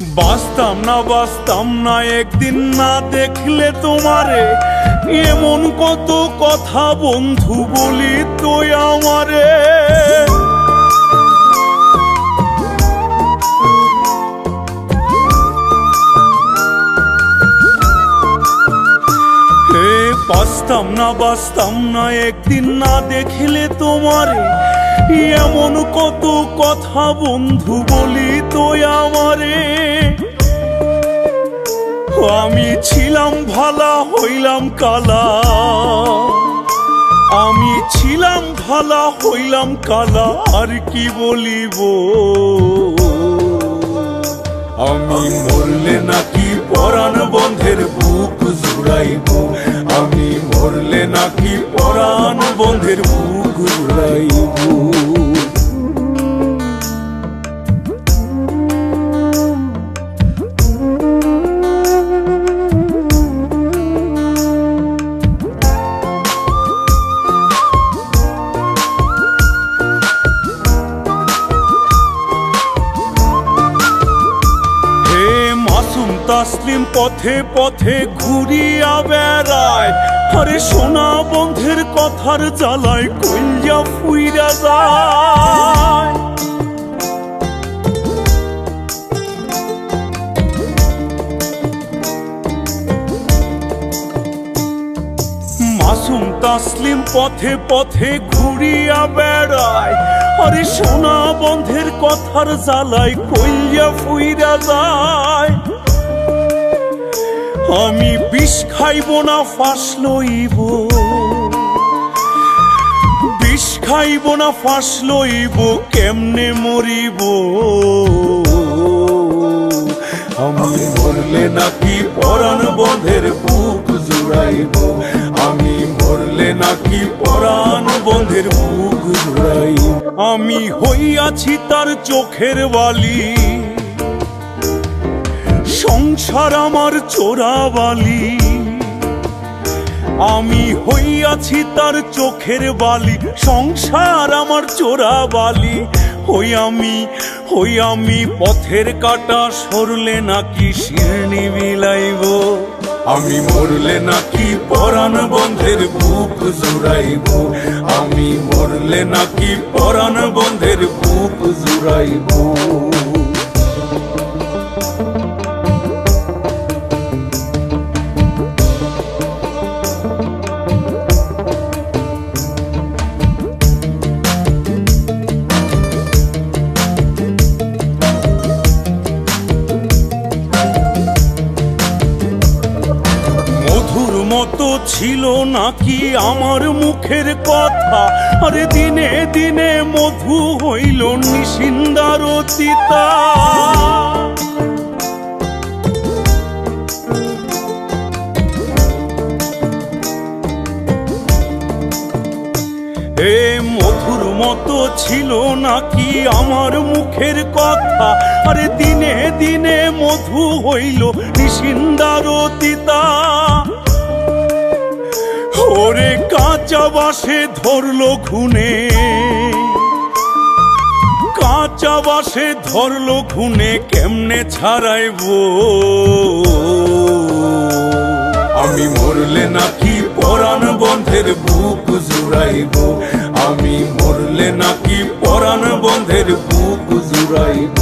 বাঁচতাম না একদিন না দেখলে তোমারে, এমন কত কথা বন্ধু বলি তো আমারে। বাঁচতাম না একদিন না দেখলে তোমারে, এমন কত কথা বন্ধু বলি তো আমারে। আমি ছিলাম ভালা হইলাম কালা, আমি ছিলাম ভালা হইলাম কালা, আর কি বলিব। আমি মরলে নাকি পরাণ বন্ধের বুক জুড়াইব, আমি মরলে নাকি পরাণ বন্ধের বুক জুড়াইব। তাসলিম পথে পথে ঘুরিয়া বেড়ায়, আরে সোনা বন্ধের কথার জ্বালায় কইয়া ফুইরা যায়। মাসুম তাসলিম পথে পথে ঘুরিয়া বেড়ায়, আরে সোনা বন্ধের কথার জ্বালায় কইয়া ফুইরা যায়। আমি বিষ খাইব না ফাঁস লইব, বিষ খাইব না ফাঁস লইব, কেমনে মরিব। আমি মরলে নাকি পরাণ বন্ধের বুক জুড়াইব, আমি মরলে নাকি পরাণ বন্ধের বুক জুড়াইব। আমি হইয়াছি তার চোখের বালি, সংসার আমার চোরাবালি। আমি হইয়াছি তার চোখের বালি, সংসার আমার চোরাবালি। হই আমি পথের কাটা, সরলে নাকি শিরনি বিলাইব। আমি মরলে নাকি পরাণ বন্ধের বুক জুড়াইব, আমি মরলে নাকি পরাণ বন্ধের বুক জুড়াইব। মতো ছিল নাকি আমার মুখের কথা, আরে দিনে দিনে মধু হইল নিশিন্দার তিতা। এ মধুর মতো ছিল নাকি আমার মুখের কথা, আরে দিনে দিনে মধু হইল নিশিন্দার তিতা। ওরে কাঁচা বাসে ধরলো খুনে, কাঁচা বাসে ধরলো খুনে, কেমনে ছাড়াইব। আমি মরলে নাকি পরাণ বন্ধের বুক জুড়াইব, আমি মরলে নাকি পরাণ বন্ধের বুক জুড়াইব।